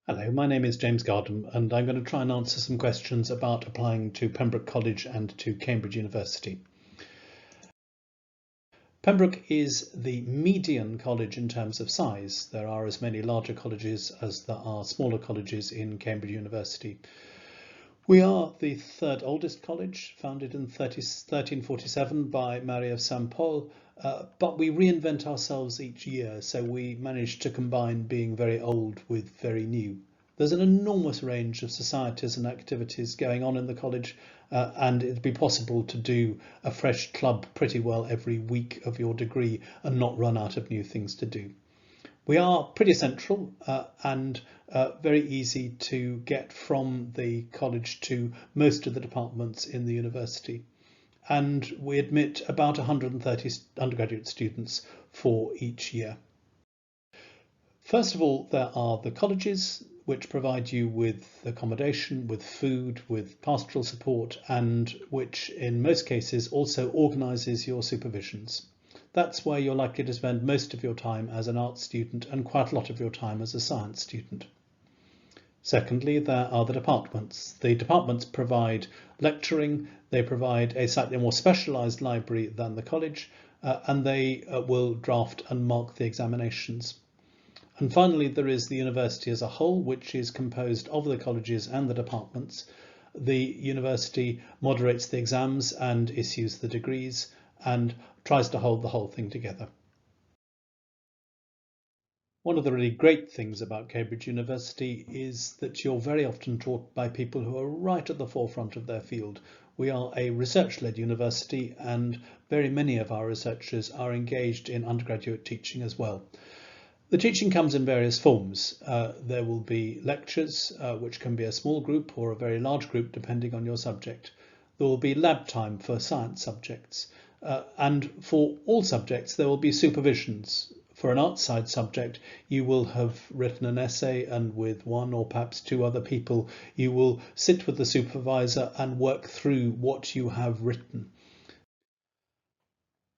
Hello, my name is James Gardom and I'm going to try and answer some questions about applying to Pembroke College and to Cambridge University. Pembroke is the median college in terms of size. There are as many larger colleges as there are smaller colleges in Cambridge University. We are the third oldest college, founded in 1347 by Mary of St Paul, but we reinvent ourselves each year, so we manage to combine being very old with very new. There's an enormous range of societies and activities going on in the college, and it'd be possible to do a fresh club pretty well every week of your degree and not run out of new things to do. We are pretty central and very easy to get from the college to most of the departments in the university. And we admit about 130 undergraduate students for each year. First of all, there are the colleges, which provide you with accommodation, with food, with pastoral support, and which in most cases also organises your supervisions. That's where you're likely to spend most of your time as an arts student and quite a lot of your time as a science student. Secondly, there are the departments. The departments provide lecturing, they provide a slightly more specialised library than the college, and they will draft and mark the examinations. And finally, there is the university as a whole, which is composed of the colleges and the departments. The university moderates the exams and issues the degrees and tries to hold the whole thing together. One of the really great things about Cambridge University is that you're very often taught by people who are right at the forefront of their field. We are a research-led university and very many of our researchers are engaged in undergraduate teaching as well. The teaching comes in various forms. There will be lectures, which can be a small group or a very large group depending on your subject. There will be lab time for science subjects. And for all subjects there will be supervisions. For an outside subject you will have written an essay and with one or perhaps two other people you will sit with the supervisor and work through what you have written.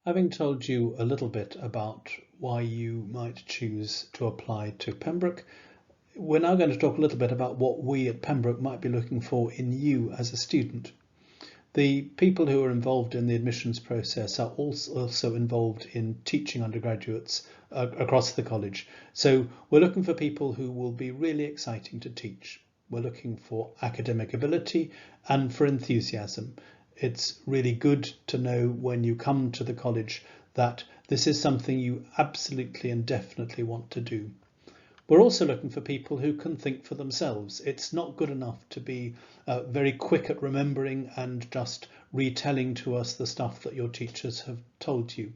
Having told you a little bit about why you might choose to apply to Pembroke, we're now going to talk a little bit about what we at Pembroke might be looking for in you as a student. The people who are involved in the admissions process are also involved in teaching undergraduates across the college. So we're looking for people who will be really exciting to teach. We're looking for academic ability and for enthusiasm. It's really good to know when you come to the college that this is something you absolutely and definitely want to do. We're also looking for people who can think for themselves. It's not good enough to be very quick at remembering and just retelling to us the stuff that your teachers have told you.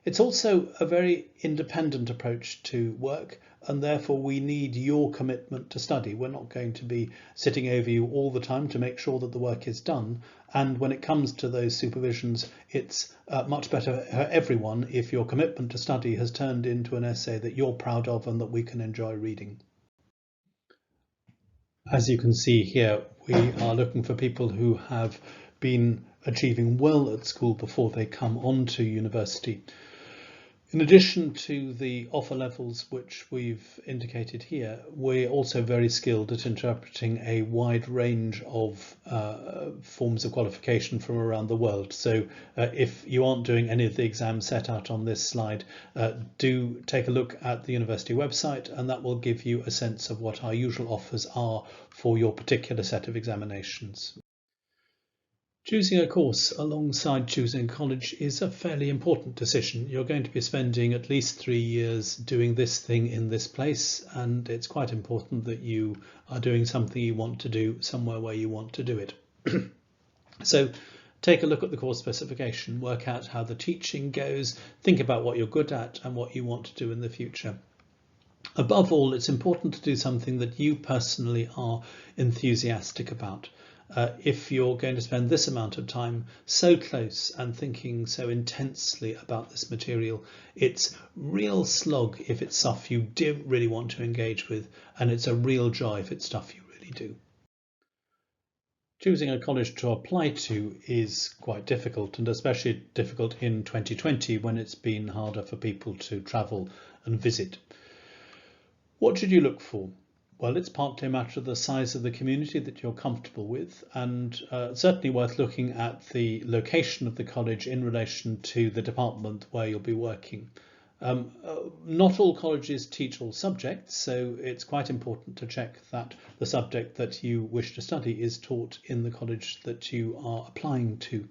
It's also a very independent approach to work, and therefore we need your commitment to study. We're not going to be sitting over you all the time to make sure that the work is done. And when it comes to those supervisions, it's much better for everyone if your commitment to study has turned into an essay that you're proud of and that we can enjoy reading. As you can see here, we are looking for people who have been achieving well at school before they come on to university. In addition to the offer levels which we've indicated here, we're also very skilled at interpreting a wide range of forms of qualification from around the world. So if you aren't doing any of the exams set out on this slide, do take a look at the university website and that will give you a sense of what our usual offers are for your particular set of examinations. Choosing a course alongside choosing college is a fairly important decision. You're going to be spending at least 3 years doing this thing in this place, and it's quite important that you are doing something you want to do somewhere where you want to do it. So take a look at the course specification, work out how the teaching goes, think about what you're good at and what you want to do in the future. Above all, it's important to do something that you personally are enthusiastic about. If you're going to spend this amount of time so close and thinking so intensely about this material, it's real slog if it's stuff you don't really want to engage with, and it's a real joy if it's stuff you really do. Choosing a college to apply to is quite difficult, and especially difficult in 2020 when it's been harder for people to travel and visit. What should you look for? Well, it's partly a matter of the size of the community that you're comfortable with, and certainly worth looking at the location of the college in relation to the department where you'll be working. Not all colleges teach all subjects, so it's quite important to check that the subject that you wish to study is taught in the college that you are applying to.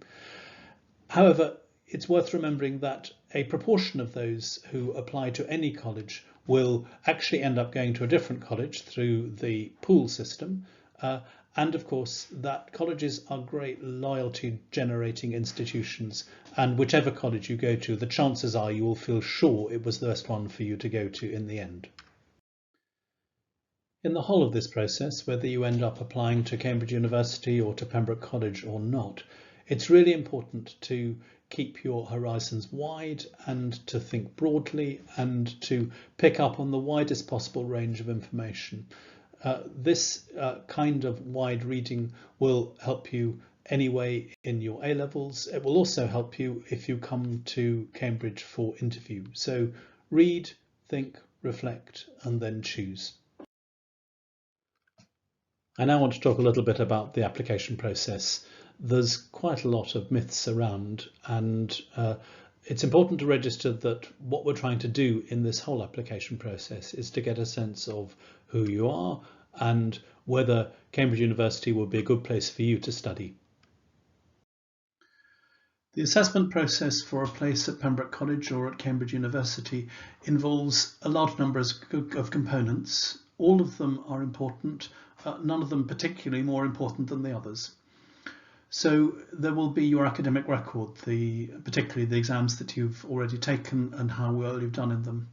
However, it's worth remembering that a proportion of those who apply to any college will actually end up going to a different college through the pool system. And of course, that colleges are great loyalty generating institutions, and whichever college you go to, the chances are you will feel sure it was the best one for you to go to in the end. In the whole of this process, whether you end up applying to Cambridge University or to Pembroke College or not, it's really important to keep your horizons wide and to think broadly and to pick up on the widest possible range of information. This kind of wide reading will help you anyway in your A-levels. It will also help you if you come to Cambridge for interview. So read, think, reflect, and then choose. I now want to talk a little bit about the application process. There's quite a lot of myths around, and it's important to register that what we're trying to do in this whole application process is to get a sense of who you are and whether Cambridge University will be a good place for you to study. The assessment process for a place at Pembroke College or at Cambridge University involves a large number of components. All of them are important, none of them particularly more important than the others. So there will be your academic record, particularly the exams that you've already taken and how well you've done in them.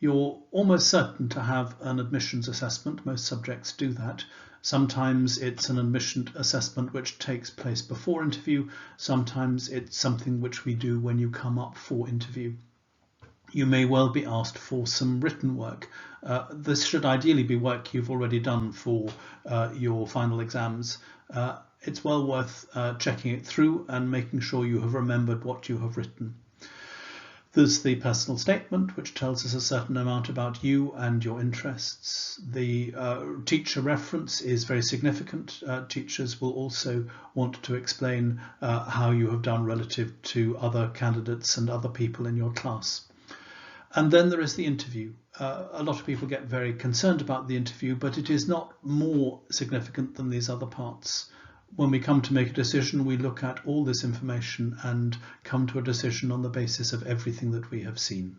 You're almost certain to have an admissions assessment. Most subjects do that. Sometimes it's an admission assessment which takes place before interview. Sometimes it's something which we do when you come up for interview. You may well be asked for some written work. This should ideally be work you've already done for your final exams. It's well worth checking it through and making sure you have remembered what you have written. There's the personal statement, which tells us a certain amount about you and your interests. The teacher reference is very significant. Teachers will also want to explain how you have done relative to other candidates and other people in your class. And then there is the interview. A lot of people get very concerned about the interview, but it is not more significant than these other parts. When we come to make a decision, we look at all this information and come to a decision on the basis of everything that we have seen.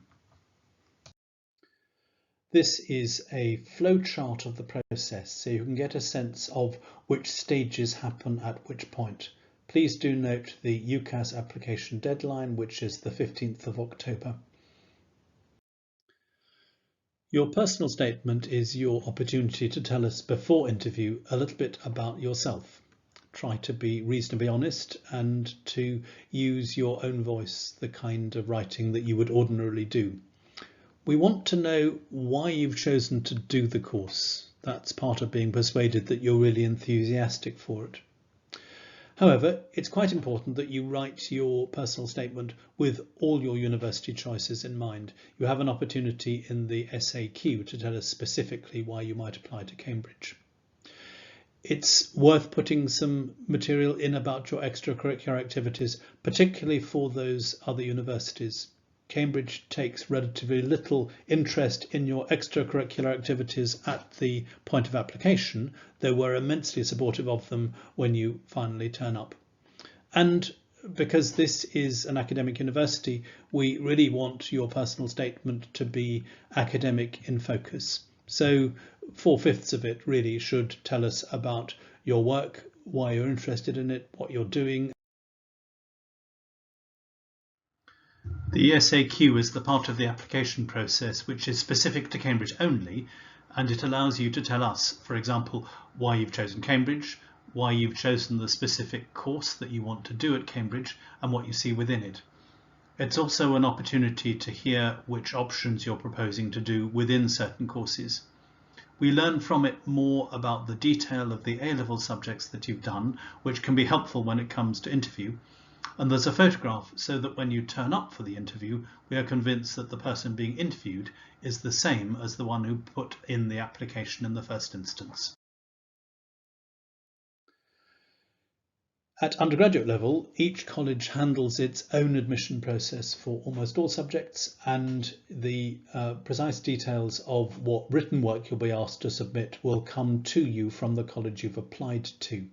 This is a flow chart of the process, so you can get a sense of which stages happen at which point. Please do note the UCAS application deadline, which is the 15th of October. Your personal statement is your opportunity to tell us before interview a little bit about yourself. Try to be reasonably honest and to use your own voice, the kind of writing that you would ordinarily do. We want to know why you've chosen to do the course. That's part of being persuaded that you're really enthusiastic for it. However, it's quite important that you write your personal statement with all your university choices in mind. You have an opportunity in the SAQ to tell us specifically why you might apply to Cambridge. It's worth putting some material in about your extracurricular activities, particularly for those other universities. Cambridge takes relatively little interest in your extracurricular activities at the point of application, though we're immensely supportive of them when you finally turn up. And because this is an academic university, we really want your personal statement to be academic in focus. So 4/5 of it really should tell us about your work, why you're interested in it, what you're doing. The SAQ is the part of the application process which is specific to Cambridge only, and it allows you to tell us, for example, why you've chosen Cambridge, why you've chosen the specific course that you want to do at Cambridge, and what you see within it. It's also an opportunity to hear which options you're proposing to do within certain courses. We learn from it more about the detail of the A-level subjects that you've done, which can be helpful when it comes to interview. And there's a photograph so that when you turn up for the interview, we are convinced that the person being interviewed is the same as the one who put in the application in the first instance. At undergraduate level, each college handles its own admission process for almost all subjects, and the precise details of what written work you'll be asked to submit will come to you from the college you've applied to.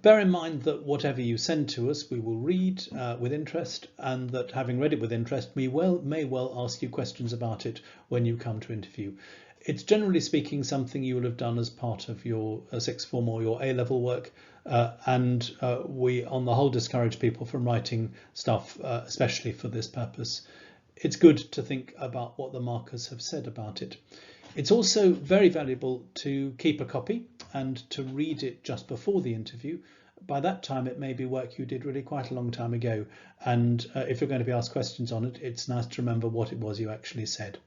Bear in mind that whatever you send to us, we will read with interest, and that having read it with interest, we may well ask you questions about it when you come to interview. It's generally speaking something you will have done as part of your sixth form or your A-level work, and we on the whole discourage people from writing stuff especially for this purpose. It's good to think about what the markers have said about it. It's also very valuable to keep a copy and to read it just before the interview. By that time it may be work you did really quite a long time ago, and if you're going to be asked questions on it, it's nice to remember what it was you actually said.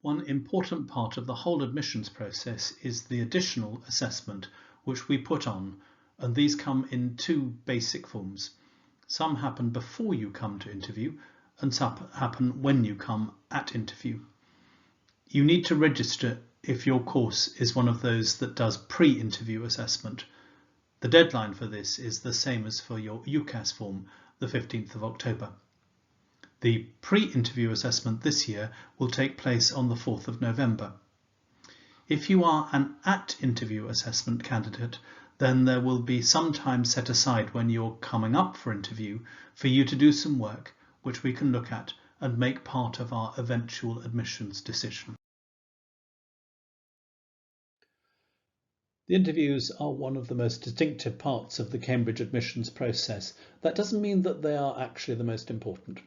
One important part of the whole admissions process is the additional assessment which we put on, and these come in two basic forms. Some happen before you come to interview, and some happen when you come at interview. You need to register if your course is one of those that does pre-interview assessment. The deadline for this is the same as for your UCAS form, the 15th of October. The pre-interview assessment this year will take place on the 4th of November. If you are an at-interview assessment candidate, then there will be some time set aside when you're coming up for interview for you to do some work which we can look at and make part of our eventual admissions decision. The interviews are one of the most distinctive parts of the Cambridge admissions process. That doesn't mean that they are actually the most important.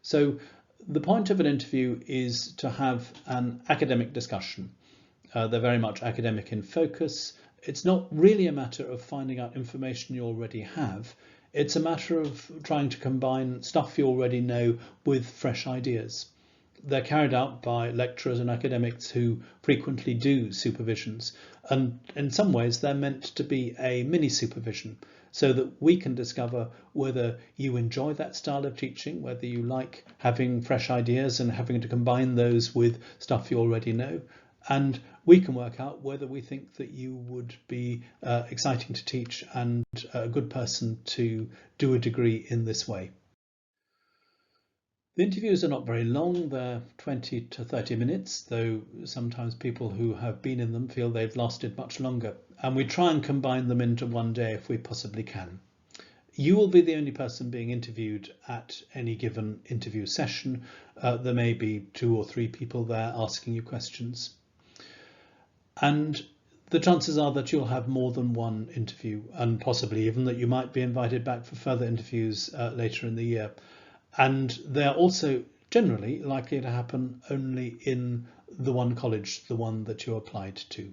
So the point of an interview is to have an academic discussion. They're very much academic in focus. It's not really a matter of finding out information you already have. It's a matter of trying to combine stuff you already know with fresh ideas. They're carried out by lecturers and academics who frequently do supervisions, and in some ways they're meant to be a mini supervision so that we can discover whether you enjoy that style of teaching, whether you like having fresh ideas and having to combine those with stuff you already know, and we can work out whether we think that you would be exciting to teach and a good person to do a degree in this way. The interviews are not very long, they're 20 to 30 minutes, though sometimes people who have been in them feel they've lasted much longer, and we try and combine them into one day if we possibly can. You will be the only person being interviewed at any given interview session. There may be 2 or 3 people there asking you questions. And the chances are that you'll have more than one interview, and possibly even that you might be invited back for further interviews later in the year. And they're also generally likely to happen only in the one college, the one that you applied to.